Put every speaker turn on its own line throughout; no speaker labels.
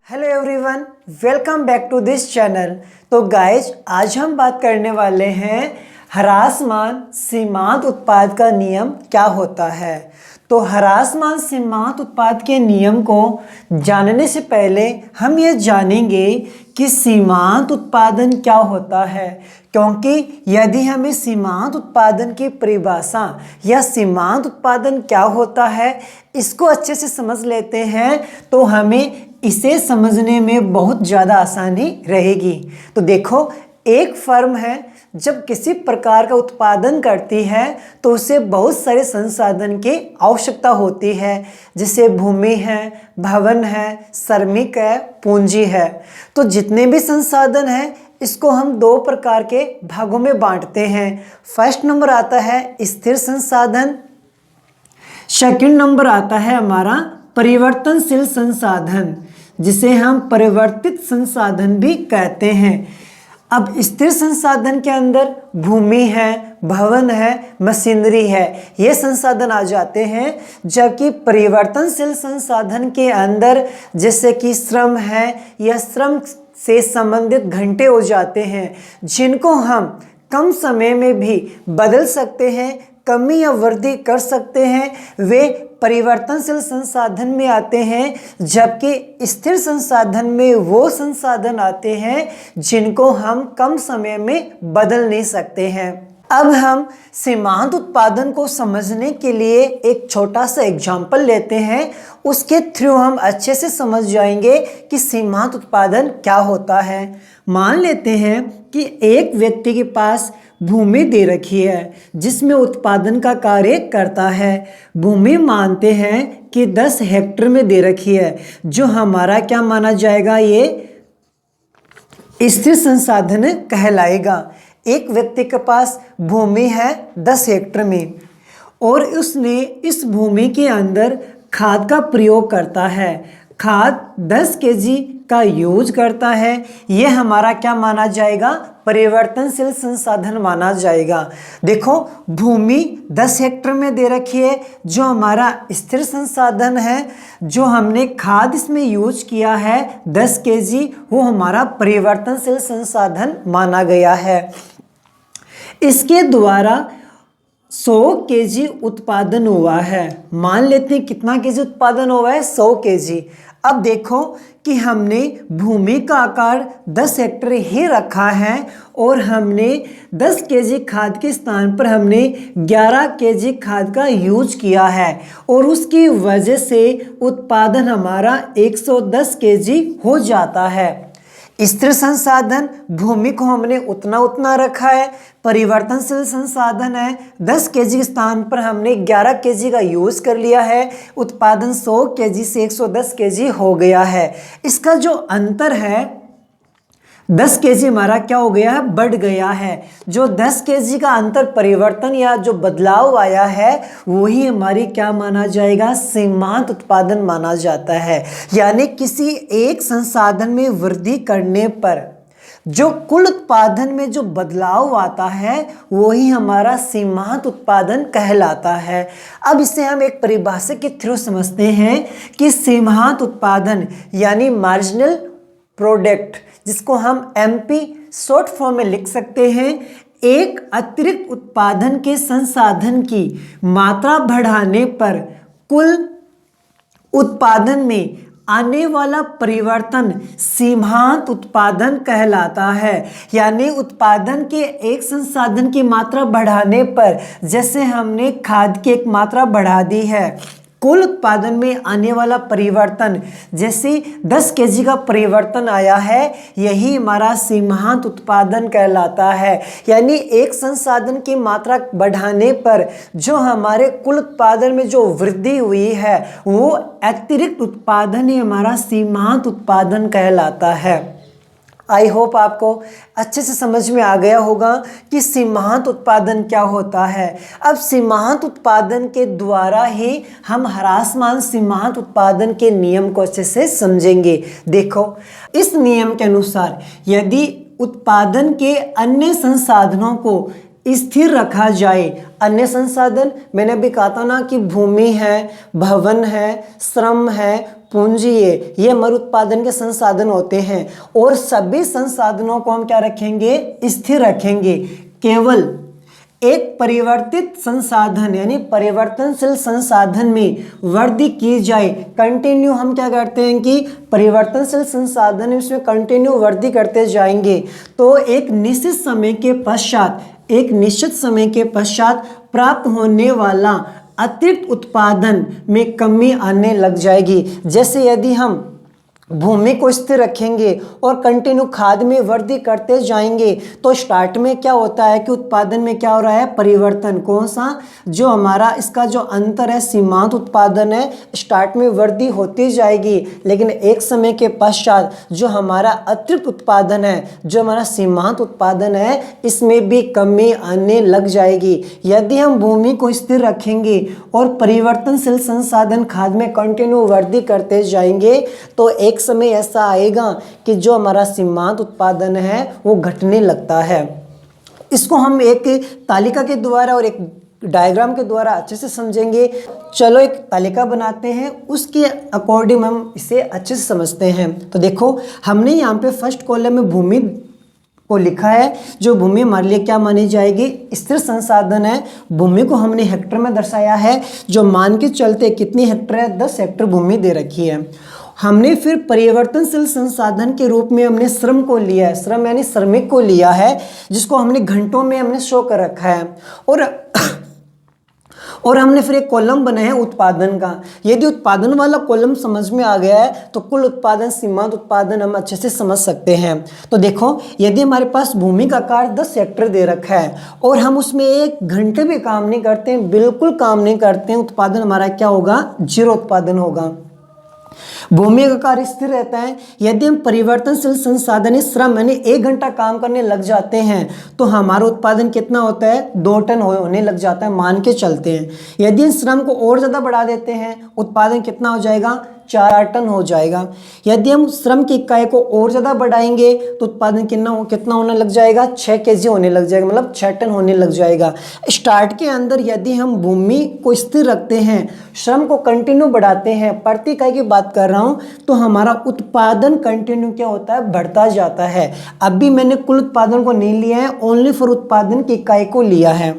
Hello everyone, welcome back to this channel. तो guys, आज हम बात करने वाले हैं ह्रासमान सीमांत उत्पाद का नियम क्या होता है। तो ह्रासमान सीमांत उत्पाद के नियम को जानने से पहले हम ये जानेंगे कि सीमांत उत्पादन क्या होता है, क्योंकि यदि हमें सीमांत उत्पादन की परिभाषा या सीमांत उत्पादन क्या होता है इसको अच्छे से समझ लेते हैं तो हमें इसे समझने में बहुत ज़्यादा आसानी रहेगी। तो देखो, एक फर्म है जब किसी प्रकार का उत्पादन करती है तो उसे बहुत सारे संसाधन की आवश्यकता होती है, जैसे भूमि है, भवन है, श्रमिक है, पूंजी है। तो जितने भी संसाधन हैं इसको हम दो प्रकार के भागों में बांटते हैं। फर्स्ट नंबर आता है स्थिर संसाधन, सेकंड नंबर आता है हमारा परिवर्तनशील संसाधन, जिसे हम परिवर्तित संसाधन भी कहते हैं। अब स्थिर संसाधन के अंदर भूमि है, भवन है, मशीनरी है, ये संसाधन आ जाते हैं। जबकि परिवर्तनशील संसाधन के अंदर जैसे कि श्रम है या श्रम से संबंधित घंटे हो जाते हैं, जिनको हम कम समय में भी बदल सकते हैं, कमी या वृद्धि कर सकते हैं, वे परिवर्तनशील संसाधन में आते हैं। जबकि स्थिर संसाधन में वो संसाधन आते हैं जिनको हम कम समय में बदल नहीं सकते हैं। अब हम सीमांत उत्पादन को समझने के लिए एक छोटा सा एग्जाम्पल लेते हैं, उसके थ्रू हम अच्छे से समझ जाएंगे कि सीमांत उत्पादन क्या होता है। मान लेते हैं कि एक व्यक्ति के पास भूमि दे रखी है जिसमें उत्पादन का कार्य करता है। भूमि मानते हैं कि 10 हेक्टेयर में दे रखी है, जो हमारा क्या माना जाएगा, ये स्थिर संसाधन कहलाएगा। एक व्यक्ति के पास भूमि है 10 हेक्टेयर में और उसने इस भूमि के अंदर खाद का प्रयोग करता है, खाद 10 केजी का यूज करता है। यह हमारा क्या माना जाएगा, परिवर्तनशील संसाधन माना जाएगा। देखो, भूमि 10 हेक्टेयर में दे रखी है, जो हमारा स्थिर संसाधन है, जो हमने खाद इसमें यूज किया है 10 केजी, वो हमारा परिवर्तनशील संसाधन माना गया है। इसके द्वारा 100 केजी उत्पादन हुआ है। मान लेते हैं कितना केजी उत्पादन हुआ है, 100 केजी। अब देखो कि हमने भूमि का आकार 10 हेक्टेयर ही रखा है और हमने 10 केजी खाद के स्थान पर हमने 11 केजी खाद का यूज किया है और उसकी वजह से उत्पादन हमारा 110 केजी हो जाता है। स्थिर संसाधन भूमि को हमने उतना रखा है, परिवर्तनशील संसाधन है 10 केजी के स्थान पर हमने 11 केजी का यूज कर लिया है, उत्पादन 100 केजी से 110 केजी हो गया है। इसका जो अंतर है 10 केजी हमारा क्या हो गया है, बढ़ गया है। जो 10 केजी का अंतर परिवर्तन या जो बदलाव आया है वही हमारी क्या माना जाएगा, सीमांत उत्पादन माना जाता है। यानी किसी एक संसाधन में वृद्धि करने पर जो कुल उत्पादन में जो बदलाव आता है वही हमारा सीमांत उत्पादन कहलाता है। अब इसे हम एक परिभाषा के थ्रू समझते हैं कि सीमांत उत्पादन यानी मार्जिनल प्रोडक्ट, जिसको हम MP शॉर्ट फॉर्म में लिख सकते हैं, एक अतिरिक्त उत्पादन के संसाधन की मात्रा बढ़ाने पर कुल उत्पादन में आने वाला परिवर्तन सीमांत उत्पादन कहलाता है। यानी उत्पादन के एक संसाधन की मात्रा बढ़ाने पर, जैसे हमने खाद की एक मात्रा बढ़ा दी है, कुल उत्पादन में आने वाला परिवर्तन जैसे 10 केजी का परिवर्तन आया है, यही हमारा सीमांत उत्पादन कहलाता है। यानी एक संसाधन की मात्रा बढ़ाने पर जो हमारे कुल उत्पादन में जो वृद्धि हुई है वो अतिरिक्त उत्पादन ही हमारा सीमांत उत्पादन कहलाता है। आई होप आपको अच्छे से समझ में आ गया होगा कि सीमांत उत्पादन क्या होता है। अब सीमांत उत्पादन के द्वारा ही हम ह्रासमान सीमांत उत्पादन के नियम को अच्छे से समझेंगे। देखो, इस नियम के अनुसार यदि उत्पादन के अन्य संसाधनों को स्थिर रखा जाए, अन्य संसाधन मैंने अभी कहा था ना कि भूमि है, भवन है, श्रम है, पूंजी है, ये हमारे उत्पादन के संसाधन होते हैं। और सभी संसाधनों को हम क्या रखेंगे, स्थिर रखेंगे। केवल एक परिवर्तित संसाधन यानी परिवर्तनशील संसाधन में वृद्धि की जाए, कंटिन्यू हम क्या करते हैं कि परिवर्तनशील संसाधन इसमें कंटिन्यू वृद्धि करते जाएंगे, तो एक निश्चित समय के पश्चात प्राप्त होने वाला अतिरिक्त उत्पादन में कमी आने लग जाएगी। जैसे यदि हम भूमि को स्थिर रखेंगे और कंटिन्यू खाद में वृद्धि करते जाएंगे, तो स्टार्ट में क्या होता है कि उत्पादन में क्या हो रहा है, परिवर्तन। कौन सा, जो हमारा इसका जो अंतर है सीमांत उत्पादन है, स्टार्ट में वृद्धि होती जाएगी, लेकिन एक समय के पश्चात जो हमारा अतिरिक्त उत्पादन है, जो हमारा सीमांत उत्पादन है, इसमें भी कमी आने लग जाएगी। यदि हम भूमि को स्थिर रखेंगे और परिवर्तनशील संसाधन खाद में कंटिन्यू वृद्धि करते जाएंगे, तो एक समय ऐसा आएगा कि जो हमारा सीमांत उत्पादन है वो घटने लगता है। इसको हम एक तालिका के द्वारा और एक डायग्राम के द्वारा अच्छे से समझेंगे। चलो एक तालिका बनाते हैं, उसके अकॉर्डिंग हम इसे अच्छे से समझते हैं। तो देखो, हमने यहाँ पे फर्स्ट कॉलम में भूमि को लिखा है, जो भूमि हमारे लिए क्या मानी जाएगी, स्थिर संसाधन है। भूमि को हमने हेक्टर में दर्शाया है, जो मान के चलते कितनी हेक्टर है, 10 हेक्टर भूमि दे रखी है। हमने फिर परिवर्तनशील संसाधन के रूप में हमने श्रम को लिया है, श्रम यानी श्रमिक को लिया है, जिसको हमने घंटों में हमने शो कर रखा है। और हमने फिर एक कॉलम बनाया है उत्पादन का। यदि उत्पादन वाला कॉलम समझ में आ गया है तो कुल उत्पादन, सीमांत उत्पादन हम अच्छे से समझ सकते हैं। तो देखो, यदि हमारे पास भूमि का आकार 10 हेक्टर दे रखा है और हम उसमें 1 घंटे भी काम नहीं करते हैं, बिल्कुल काम नहीं करते हैं, उत्पादन हमारा क्या होगा, 0 उत्पादन होगा। भूमि का कार्य स्थिर रहता है। यदि हम परिवर्तनशील संसाधन श्रम यानी 1 घंटा काम करने लग जाते हैं, तो हमारा उत्पादन कितना होता है, 2 टन होने लग जाता है, मान के चलते हैं। यदि श्रम को और ज़्यादा बढ़ा देते हैं, उत्पादन कितना हो जाएगा, 4 टन हो जाएगा। यदि हम श्रम की इकाई को और ज़्यादा बढ़ाएंगे तो उत्पादन कितना होने लग जाएगा, 6 केजी होने लग जाएगा, मतलब 6 टन होने लग जाएगा। स्टार्ट के अंदर यदि हम भूमि को स्थिर रखते हैं, श्रम को कंटिन्यू बढ़ाते हैं, प्रति इकाई की बात कर रहा हूँ, तो हमारा उत्पादन कंटिन्यू क्या होता है, बढ़ता जाता है। अभी मैंने कुल उत्पादन को नहीं लिया है, ओनली फॉर उत्पादन की इकाई को लिया है।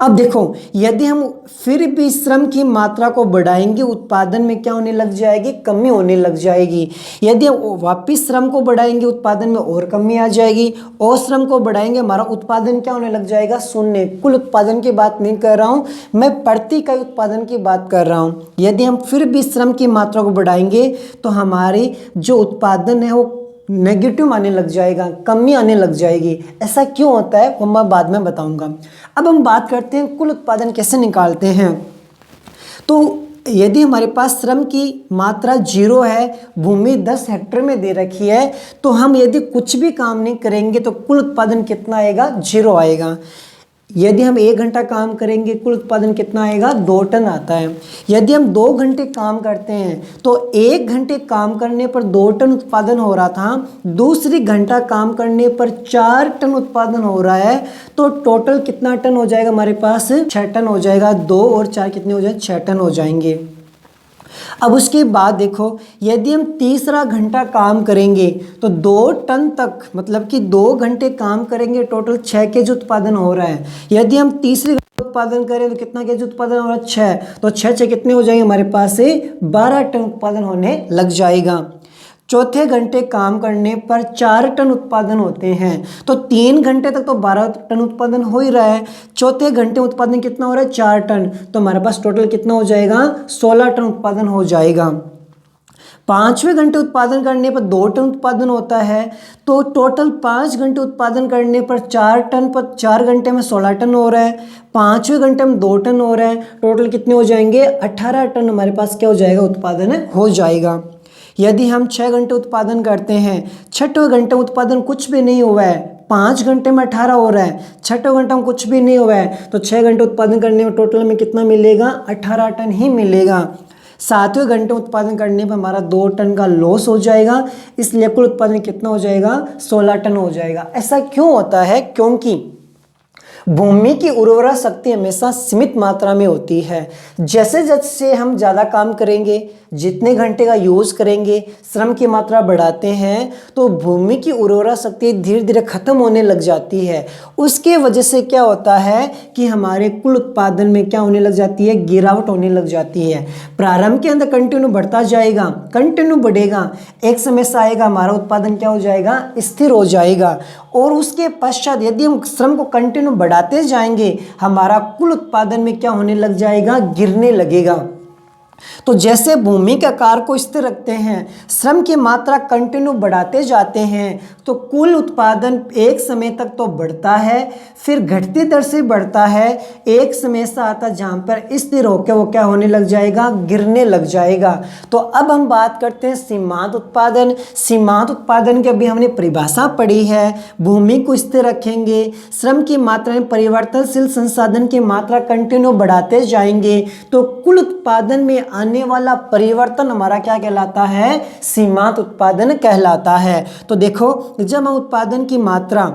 अब देखो, यदि हम फिर भी श्रम की मात्रा को बढ़ाएंगे, उत्पादन में क्या होने लग जाएगी, कमी होने लग जाएगी। यदि हम वापिस श्रम को बढ़ाएंगे, उत्पादन में और कमी आ जाएगी, और श्रम को बढ़ाएंगे, हमारा उत्पादन क्या होने लग जाएगा, 0। कुल उत्पादन की बात नहीं कर रहा हूं मैं, प्रति इकाई उत्पादन की बात कर रहा हूं। यदि हम फिर भी श्रम की मात्रा को बढ़ाएंगे तो हमारी जो उत्पादन है वो नेगेटिव आने लग जाएगा, कमी आने लग जाएगी। ऐसा क्यों होता है वो मैं बाद में बताऊंगा। अब हम बात करते हैं कुल उत्पादन कैसे निकालते हैं। तो यदि हमारे पास श्रम की मात्रा 0 है, भूमि 10 हेक्टर में दे रखी है, तो हम यदि कुछ भी काम नहीं करेंगे तो कुल उत्पादन कितना आएगा, 0 आएगा। यदि हम 1 घंटा काम करेंगे, कुल उत्पादन कितना आएगा, 2 टन आता है। यदि हम 2 घंटे काम करते हैं तो 1 घंटे काम करने पर 2 टन उत्पादन हो रहा था, दूसरी घंटा काम करने पर 4 टन उत्पादन हो रहा है, तो टोटल कितना टन हो जाएगा हमारे पास, 6 टन हो जाएगा। 2 और 4 कितने हो जाए, 6 टन हो जाएंगे। अब उसके बाद देखो, यदि हम तीसरा घंटा काम करेंगे तो 2 टन तक, मतलब कि 2 घंटे काम करेंगे, टोटल 6 केजी उत्पादन हो रहा है। यदि हम तीसरे उत्पादन करें तो कितना केजी उत्पादन हो रहा है, 6। तो 6 कितने हो जाएंगे हमारे पास से, 12 टन उत्पादन होने लग जाएगा। चौथे घंटे काम करने पर 4 टन उत्पादन होते हैं, तो 3 घंटे तक तो 12 टन उत्पादन हो ही रहा है। चौथे घंटे उत्पादन कितना हो रहा है, 4 टन, तो हमारे पास टोटल कितना हो जाएगा, 16 टन उत्पादन हो जाएगा। 5वें घंटे उत्पादन करने पर 2 टन उत्पादन होता है, तो टोटल 5 घंटे उत्पादन करने पर 4 टन पर 4 घंटे में 16 टन हो रहा है। 5वें घंटे में 2 टन हो रहा है, टोटल कितने हो जाएंगे, 18 टन हमारे पास क्या हो जाएगा, उत्पादन हो जाएगा। यदि हम 6 घंटे उत्पादन करते हैं, 6वें घंटे उत्पादन कुछ भी नहीं हुआ है, 5 घंटे में 18 हो रहा है, 6वें घंटे में कुछ भी नहीं हुआ है, तो 6 घंटे उत्पादन करने में टोटल में कितना मिलेगा, 18 टन ही मिलेगा। 7वें घंटे उत्पादन करने पर हमारा 2 टन का लॉस हो जाएगा, इसलिए कुल उत्पादन कितना हो जाएगा, 16 टन हो जाएगा। ऐसा क्यों होता है, क्योंकि भूमि की उर्वरा शक्ति हमेशा सीमित मात्रा में होती है। जैसे जैसे हम ज़्यादा काम करेंगे, जितने घंटे का यूज़ करेंगे, श्रम की मात्रा बढ़ाते हैं, तो भूमि की उर्वरा शक्ति धीरे धीरे खत्म होने लग जाती है। उसके वजह से क्या होता है कि हमारे कुल उत्पादन में क्या होने लग जाती है, गिरावट होने लग जाती है। प्रारंभ के अंदर कंटिन्यू बढ़ता जाएगा, कंटिन्यू बढ़ेगा, एक समय से आएगा हमारा उत्पादन क्या हो जाएगा, स्थिर हो जाएगा। और उसके पश्चात यदि हम श्रम को कंटिन्यू बढ़ाते जाएंगे, हमारा कुल उत्पादन में क्या होने लग जाएगा, गिरने लगेगा। तो जैसे भूमि के आकार को स्थिर रखते हैं, श्रम की मात्रा कंटिन्यू बढ़ाते जाते हैं, तो कुल उत्पादन एक समय तक तो बढ़ता है, फिर घटती दर से बढ़ता है, एक समय ऐसा आता है जहाँ पर स्थिर होकर वो क्या होने लग जाएगा, गिरने लग जाएगा। तो अब हम बात करते हैं सीमांत उत्पादन। सीमांत उत्पादन की अभी हमने परिभाषा पढ़ी है। भूमि को स्थिर रखेंगे, श्रम की मात्रा में परिवर्तनशील संसाधन की मात्रा कंटिन्यू बढ़ाते जाएंगे, तो कुल उत्पादन में आने वाला परिवर्तन हमारा क्या कहलाता है, सीमांत उत्पादन कहलाता है। तो देखो, जब हम उत्पादन की मात्रा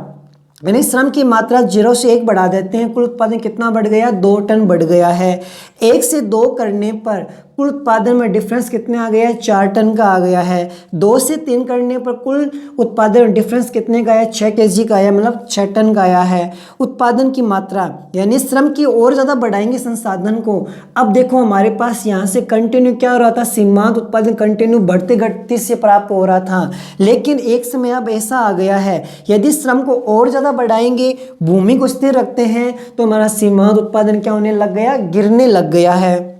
यानी श्रम की मात्रा 0 से 1 बढ़ा देते हैं, कुल उत्पादन कितना बढ़ गया, 2 टन बढ़ गया है। 1 से 2 करने पर कुल उत्पादन में डिफरेंस कितने आ गया है, 4 टन का आ गया है। 2 से 3 करने पर कुल उत्पादन में डिफरेंस कितने का है, 6 kg का आया, मतलब 6 टन का आया है। उत्पादन की मात्रा यानी श्रम की और ज़्यादा बढ़ाएंगे संसाधन को। अब देखो हमारे पास यहाँ से कंटिन्यू क्या हो रहा था, सीमांत उत्पादन कंटिन्यू बढ़ते घटते से प्राप्त हो रहा था, लेकिन एक समय अब ऐसा आ गया है, यदि श्रम को और ज़्यादा बढ़ाएंगे, भूमि को स्थिर रखते हैं, तो हमारा सीमांत उत्पादन क्या होने लग गया, गिरने लग गया है।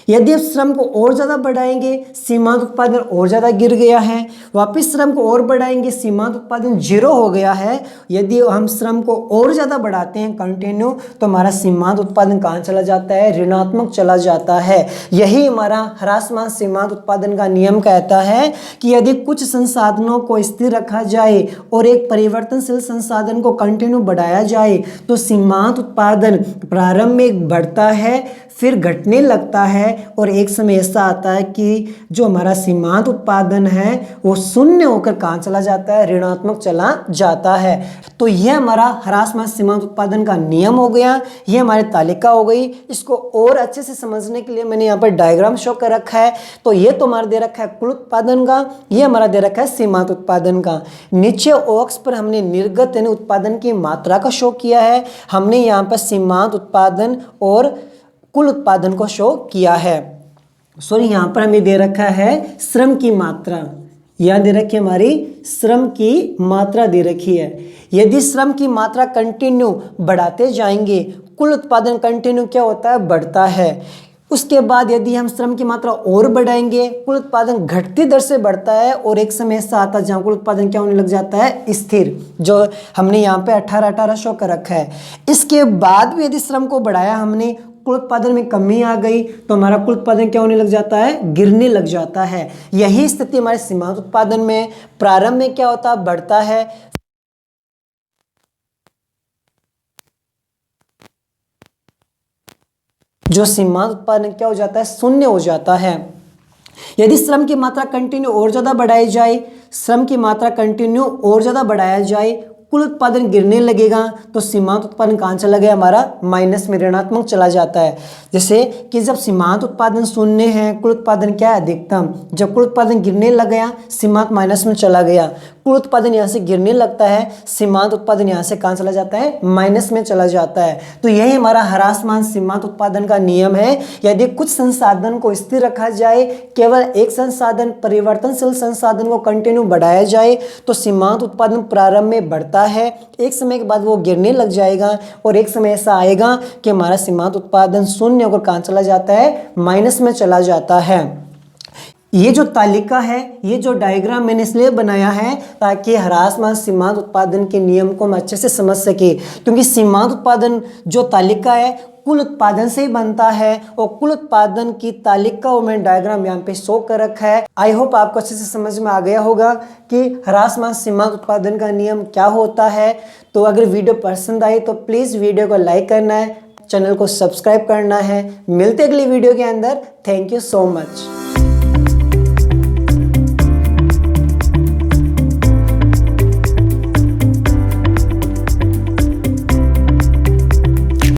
यदि आप श्रम को और ज़्यादा बढ़ाएंगे, सीमांत उत्पादन और ज़्यादा गिर गया है। वापस श्रम को और बढ़ाएंगे, सीमांत उत्पादन 0 हो गया है। यदि हम श्रम को और ज़्यादा बढ़ाते हैं कंटिन्यू, तो हमारा सीमांत उत्पादन कहाँ चला जाता है, ऋणात्मक चला जाता है। यही हमारा ह्रासमान सीमांत उत्पादन का नियम कहता है कि यदि कुछ संसाधनों को स्थिर रखा जाए और एक परिवर्तनशील संसाधन को कंटिन्यू बढ़ाया जाए, तो सीमांत उत्पादन प्रारंभ में बढ़ता है, फिर घटने लगता है, और एक समय ऐसा आता है कि जो हमारा सीमांत उत्पादन है वो शून्य होकर कहाँ चला जाता है, ऋणात्मक चला जाता है। तो यह हमारा ह्रासमान सीमांत उत्पादन का नियम हो गया, यह हमारी तालिका हो गई। इसको और अच्छे से समझने के लिए मैंने यहाँ पर डायग्राम शो कर रखा है। तो ये तो हमारा दे रखा है कुल उत्पादन का, ये हमारा दे रखा है सीमांत उत्पादन का। नीचे ऑक्स पर हमने निर्गत यानी उत्पादन की मात्रा का शो किया है, हमने यहाँ पर सीमांत उत्पादन और कुल उत्पादन को शो किया है। सॉरी, यहाँ पर हमें दे रखा है श्रम की मात्रा, यहाँ दे रखी है हमारी श्रम की मात्रा दे रखी है। यदि श्रम की मात्रा कंटिन्यू बढ़ाते जाएंगे, कुल उत्पादन कंटिन्यू क्या होता है, बढ़ता है। उसके बाद यदि हम श्रम की मात्रा और बढ़ाएंगे, कुल उत्पादन घटती दर से बढ़ता है, और एक समय ऐसा आता है जहाँ कुल उत्पादन क्या होने लग जाता है, स्थिर, जो हमने यहाँ पे 18 शो कर रखा है। इसके बाद भी यदि श्रम को बढ़ाया हमने, कुल उत्पादन में कमी आ गई, तो हमारा कुल उत्पादन क्या होने लग जाता है, गिरने लग जाता है। यही स्थिति हमारे सीमांत उत्पादन में। प्रारंभ में क्या होता है, बढ़ता है, जो सीमांत उत्पादन क्या हो जाता है, शून्य हो जाता है। यदि श्रम की मात्रा कंटिन्यू और ज़्यादा बढ़ाई जाए, श्रम की मात्रा कंटिन्यू और ज़्यादा बढ़ाया जाए, कुल उत्पादन गिरने लगेगा, तो सीमांत उत्पादन कहाँ चला गया, हमारा माइनस में, ऋणात्मक चला जाता है। जैसे कि जब सीमांत उत्पादन शून्य है, कुल उत्पादन क्या है, अधिकतम। जब कुल उत्पादन गिरने लग गया, सीमांत माइनस में चला गया, कुल उत्पादन यहाँ से गिरने लगता है, सीमांत उत्पादन यहाँ से कहाँ चला जाता है, माइनस में चला जाता है। तो यही हमारा ह्रासमान सीमांत उत्पादन का नियम है। यदि कुछ संसाधन को स्थिर रखा जाए, केवल एक संसाधन परिवर्तनशील संसाधन को कंटिन्यू बढ़ाया जाए, तो सीमांत उत्पादन प्रारंभ में बढ़ता है, एक समय के बाद वो गिरने लग जाएगा, और एक समय ऐसा आएगा कि हमारा सीमांत उत्पादन शून्य होकर कहाँ चला जाता है, माइनस में चला जाता है। ये जो तालिका है, ये जो डायग्राम मैंने इसलिए बनाया है ताकि ह्रासमान सीमांत उत्पादन के नियम को हम अच्छे से समझ सके, क्योंकि सीमांत उत्पादन जो तालिका है कुल उत्पादन से ही बनता है, और कुल उत्पादन की तालिका और मैंने डायग्राम यहाँ पे शो कर रखा है। आई होप आपको अच्छे से समझ में आ गया होगा कि ह्रासमान सीमांत उत्पादन का नियम क्या होता है। तो अगर वीडियो पसंद आई तो प्लीज़ वीडियो को लाइक करना है, चैनल को सब्सक्राइब करना है। मिलते अगली वीडियो के अंदर। Thank you so much.